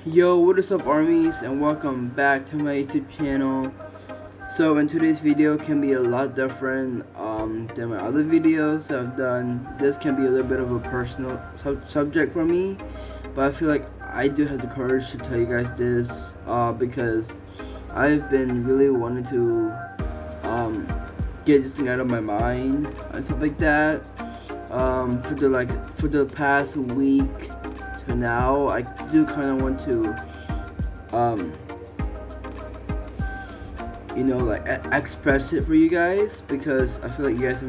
Yo, what is up armies, and welcome back to my YouTube channel. So in today's video can be a lot different than my other videos I've done. This can be a little bit of a personal subject for me, but I feel like I do have the courage to tell you guys this because I've been really wanting to get this thing out of my mind and stuff like that. For the past week to now, I do kind of want to express it for you guys, because I feel like you guys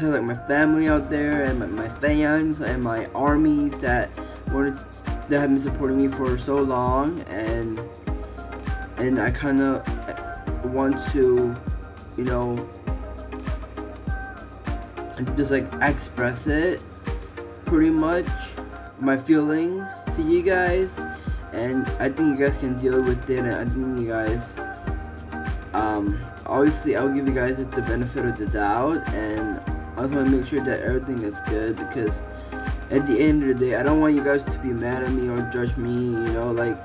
are like my family out there, and my fans and my armies that have been supporting me for so long, and I kind of want to just like express it, pretty much my feelings to you guys, and I think you guys can deal with it, and I think you guys obviously I'll give you guys the benefit of the doubt, and I want to make sure that everything is good, because at the end of the day I don't want you guys to be mad at me or judge me. Like,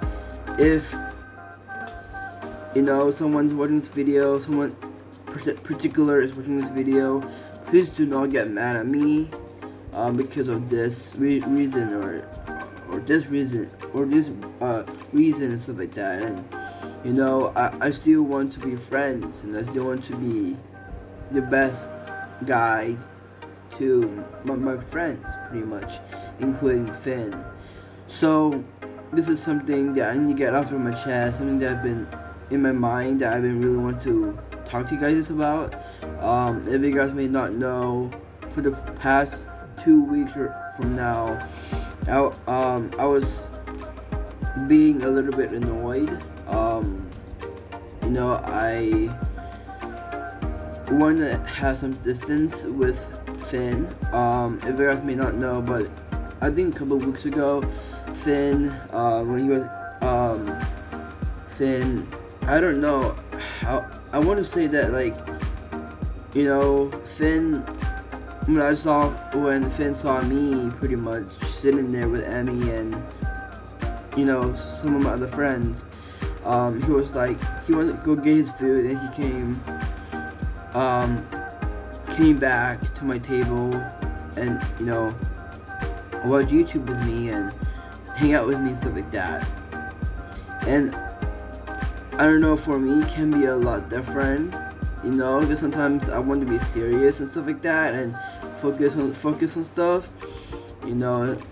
if someone's watching this video, someone particular is watching this video, please do not get mad at me because of this reason or this reason and stuff like that. And I still want to be friends, and I still want to be the best guy to my friends, pretty much, including Finn. So this is something that I need to get off of my chest, something that I've been in my mind, that I've been really want to talk to you guys about. If you guys may not know, for the past 2 weeks from now, I was being a little bit annoyed. I want to have some distance with Finn. If you guys may not know, but I think a couple of weeks ago, Finn, when he was, Finn, I don't know how, I want to say that, like, Finn, when Finn saw me pretty much sitting there with Emmy and some of my other friends, he was like, he wanted to go get his food, and he came back to my table and watch YouTube with me and hang out with me and stuff like that. And I don't know, for me it can be a lot different, because sometimes I want to be serious and stuff like that, and focus on stuff,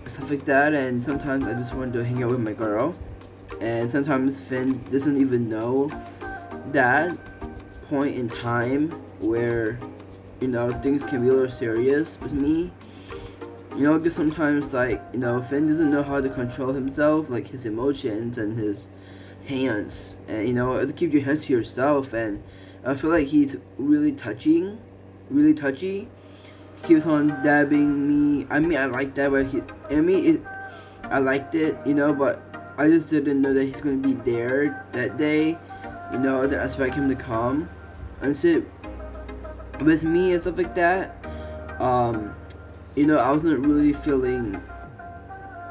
stuff like that, and sometimes I just want to hang out with my girl, and sometimes Finn doesn't even know that point in time where things can be a little serious with me, because sometimes, like, Finn doesn't know how to control himself, like his emotions and his hands, and to keep your hands to yourself. And I feel like he's really touchy. He keeps on dabbing me. I mean, I like that, but I liked it, but I just didn't know that he's gonna be there that day. I didn't expect him to come and sit with me and stuff like that. I wasn't really feeling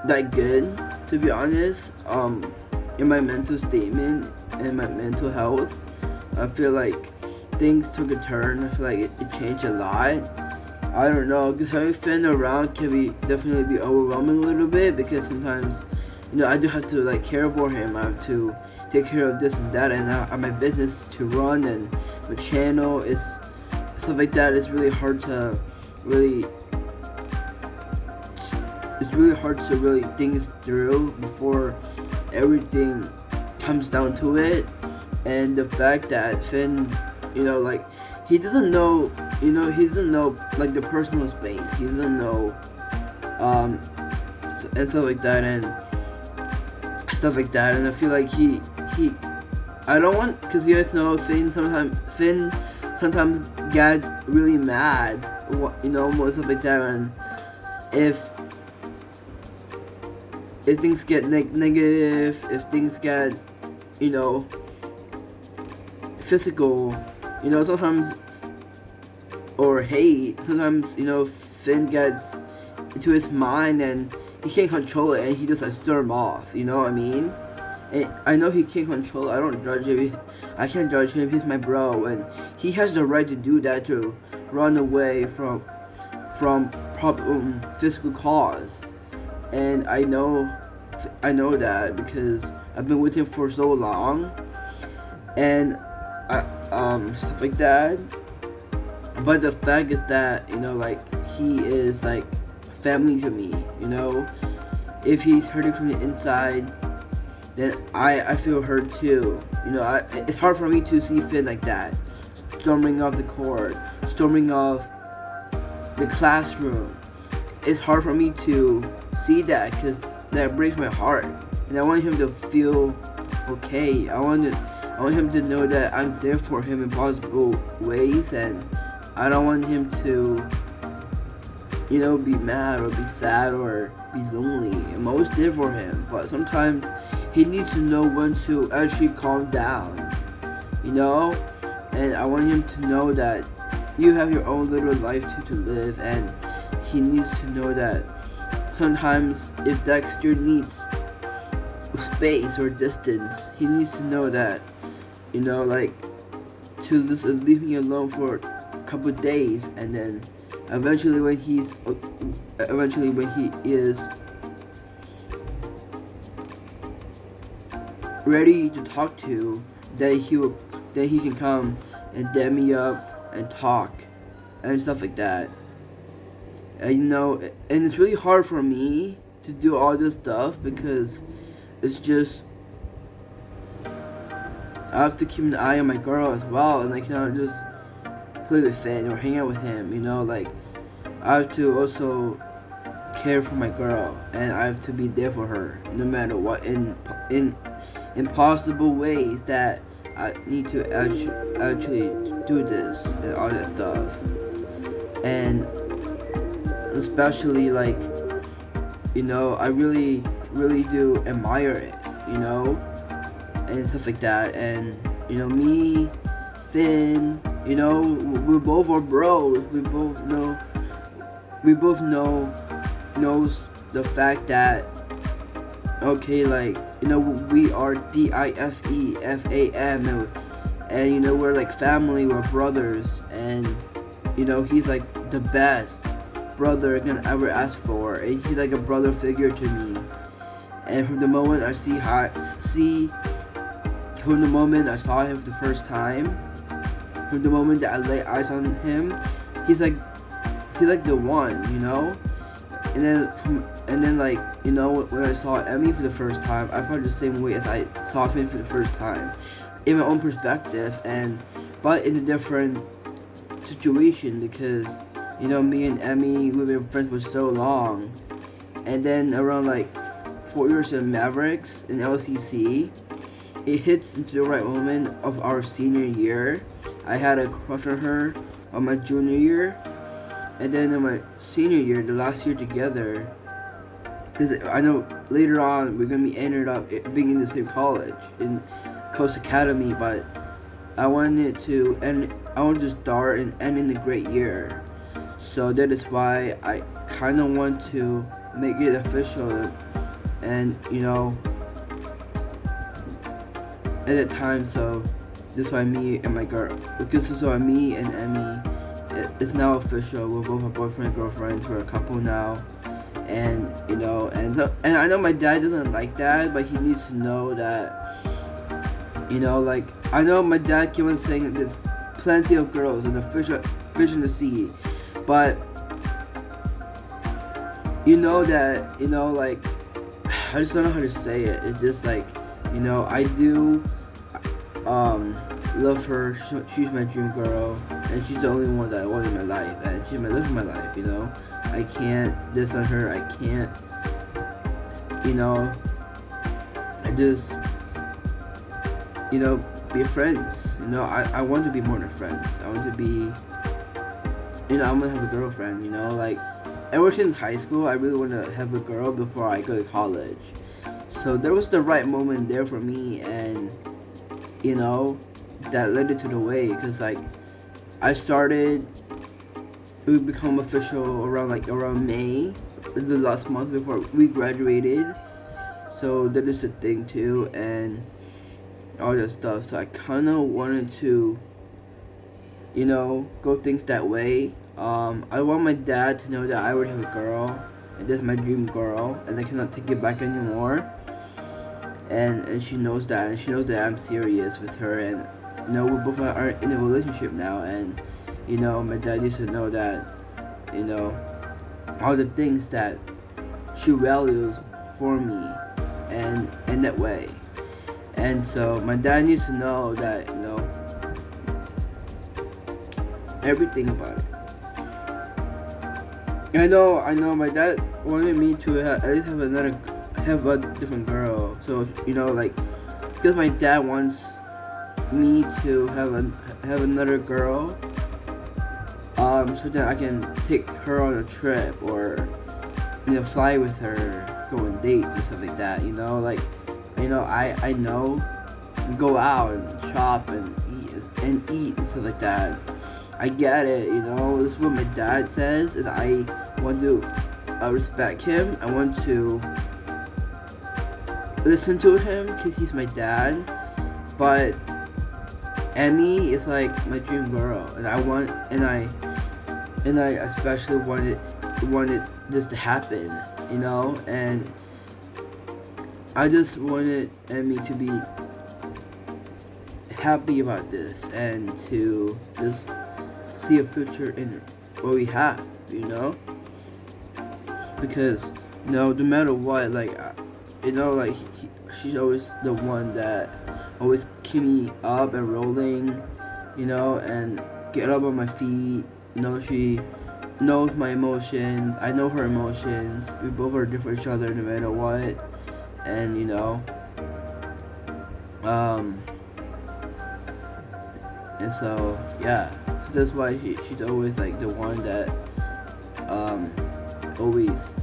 that good, to be honest. In my mental statement and my mental health, I feel like things took a turn. I feel like it changed a lot. I don't know, because having Finn around can definitely be overwhelming a little bit, because sometimes I do have to, like, care for him. I have to take care of this and that, and I have my business to run, and my channel is stuff like that. It's really hard to really think through before everything comes down to it. And the fact that Finn, like, he doesn't know like the personal space. He doesn't know and stuff like that, and I feel like he I don't want, because you guys know Finn sometimes gets really mad, more stuff like that, and if things get negative, if things get physical, sometimes, or hate, sometimes Finn gets into his mind and he can't control it, and he just like storm off. You know what I mean? And I know he can't control it. I don't judge him. I can't judge him. He's my bro, and he has the right to do that, to run away from physical cause. And I know that because I've been with him for so long, and stuff like that. But the fact is that, like, he is like family to me. If he's hurting from the inside, then I feel hurt too. It's hard for me to see Finn like that, storming off the court, storming off the classroom. It's hard for me to see that, because that breaks my heart, and I want him to feel okay. I want him to know that I'm there for him in possible ways, and I don't want him to, be mad or be sad or be lonely. I'm always there for him, but sometimes he needs to know when to actually calm down, and I want him to know that you have your own little life to live, and he needs to know that sometimes if Dexter needs space or distance, he needs to know that, to just leave me alone for a couple of days, and then eventually when he is ready to talk to, then he can come and dab me up and talk and stuff like that. And and it's really hard for me to do all this stuff, because it's just, I have to keep an eye on my girl as well, and I cannot just play with Finn or hang out with him. I have to also care for my girl, and I have to be there for her no matter what, in impossible ways that I need to actually do this and all that stuff. And especially, I really do admire it, and stuff like that. And me, Finn, we both are bros. We both knows the fact that, okay, we are DIFEFAM, and we're like family, we're brothers, and he's like the best brother I can ever ask for, and he's like a brother figure to me. And from the moment I saw him for the first time, from the moment that I lay eyes on him, he's like the one, And then when I saw Emmy for the first time, I felt the same way as I saw Finn for the first time, in my own perspective, but in a different situation, because me and Emmy, we've been friends for so long, and then around 4 years in Mavericks in LCC, it hits into the right moment of our senior year. I had a crush on her on my junior year, and then in my senior year, the last year together, because I know later on we're gonna be ended up being in the same college in Coast Academy, but I wanted to start and end in a great year. So that is why I kind of want to make it official, and at that time. So this is why me and my girl, because this is why me and Emmy, it's now official. We're both a boyfriend and girlfriend. We're a couple now, and and I know my dad doesn't like that, but he needs to know that, I know my dad keeps on saying that there's plenty of girls and the fish in the sea, but that I just don't know how to say it. It's just I do love her. She's my dream girl, and she's the only one that I want in my life, and she's my love of my life. I can't diss on her. I can't. I just be friends. I want to be more than friends. I want to be. I'm gonna have a girlfriend. Ever since high school, I really want to have a girl before I go to college. So there was the right moment there for me, and that led it to the way, because I started, it would become official around May, the last month before we graduated. So that is the thing too, and all that stuff. So I kind of wanted to, go things that way. I want my dad to know that I already have a girl, and that's my dream girl, and I cannot take it back anymore. And she knows that, and she knows that I'm serious with her, and we both are in a relationship now, and my dad needs to know that, all the things that she values for me, and in that way. And so my dad needs to know that, everything about it. I know my dad wanted me to at least have a different girl. So, because my dad wants me to have another girl, so that I can take her on a trip, or fly with her, go on dates and stuff like that. I know, go out and shop and eat and stuff like that. I get it, this is what my dad says, and I want to respect him. I want to listen to him because he's my dad. But Emmy is like my dream girl, and I especially wanted this to happen, and I just wanted Emmy to be happy about this and to just see a future in what we have, because no matter what, she's always the one that always keep me up and rolling, and get up on my feet. She knows my emotions. I know her emotions. We both are different from each other no matter what, and and so yeah. So that's why she's always like the one that always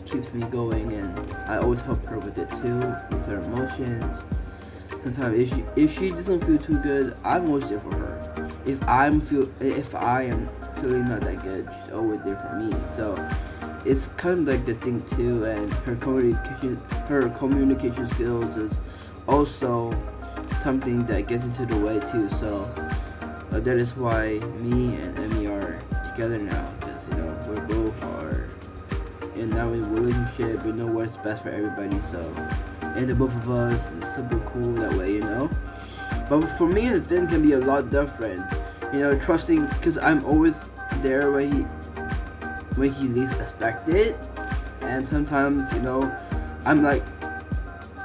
keeps me going, and I always help her with it too, with her emotions. Sometimes if she doesn't feel too good, I'm always there for her. If I am feeling not that good, she's always there for me. So it's kind of like the thing too, and her communication skills is also something that gets into the way too. So that is why me and Emmy are together now, because we're both are now in a relationship. We know what's best for everybody. So, and the both of us is super cool that way, But for me and Finn can be a lot different, trusting, because I'm always there when he least expect it, and sometimes I'm like,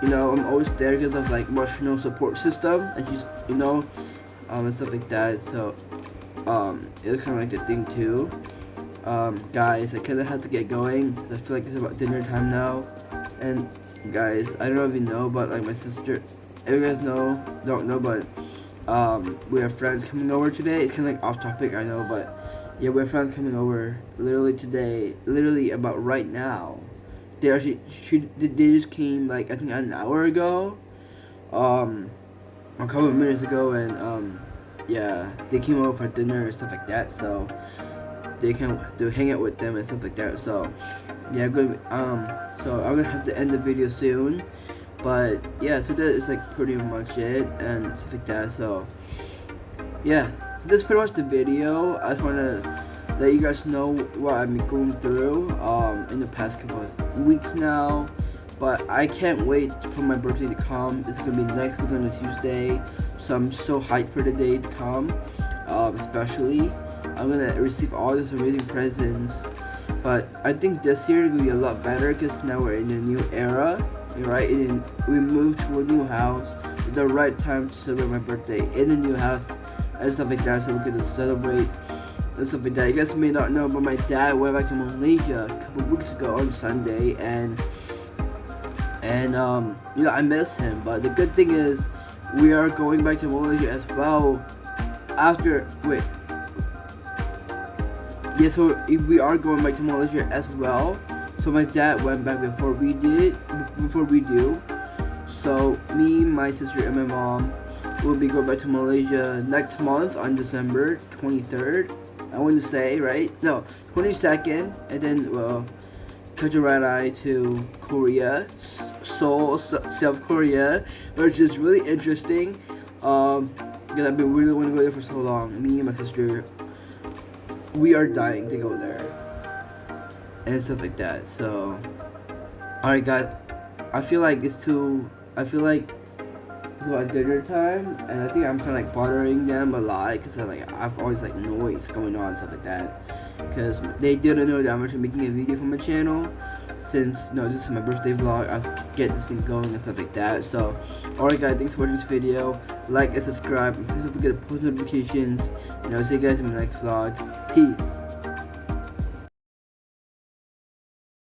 I'm always there because of like emotional support system, and she's and stuff like that. So it's kind of like the thing too. Guys, I kind of have to get going because I feel like it's about dinner time now. And guys, I don't know if you know, but like my sister, if you guys don't know, but we have friends coming over today. It's kind of like off topic, I know, but yeah, we have friends coming over literally today, literally about right now. They just came like I think an hour ago, a couple of minutes ago, and yeah, they came over for dinner and stuff like that. So they can hang out with them and stuff like that. So yeah, good. So I'm gonna have to end the video soon, but yeah, so that is like pretty much it and stuff like that. So yeah, that's pretty much the video. I just wanna let you guys know what I've been going through in the past couple of weeks now. But I can't wait for my birthday to come. It's gonna be next week on a Tuesday, so I'm so hyped for the day to come. Especially, I'm gonna receive all these amazing presents. But I think this year is gonna be a lot better because now we're in a new era, right? We moved to a new house. It's the right time to celebrate my birthday in a new house and stuff like that. So we're gonna celebrate and stuff like that. You guys may not know, but my dad went back to Malaysia a couple weeks ago on Sunday, and I miss him. But the good thing is we are going back to Malaysia as well so we are going back to Malaysia as well. So my dad went back before we do. So me, my sister, and my mom will be going back to Malaysia next month on December 23rd. I want to say, right? No, 22nd, and then catch a red eye to Korea, Seoul, South Korea, which is really interesting. Because I've been really wanting to go there for so long. Me and my sister, we are dying to go there and stuff like that. So, alright, guys. I feel like it's like dinner time, and I think I'm kind of like bothering them a lot because I've always like noise going on and stuff like that. Because they didn't know that I'm actually making a video for my channel. Since this is my birthday vlog, I have to get this thing going and stuff like that. So, alright guys, thanks for watching this video. Like and subscribe, and please don't forget to post notifications. And I'll see you guys in the next vlog. Peace.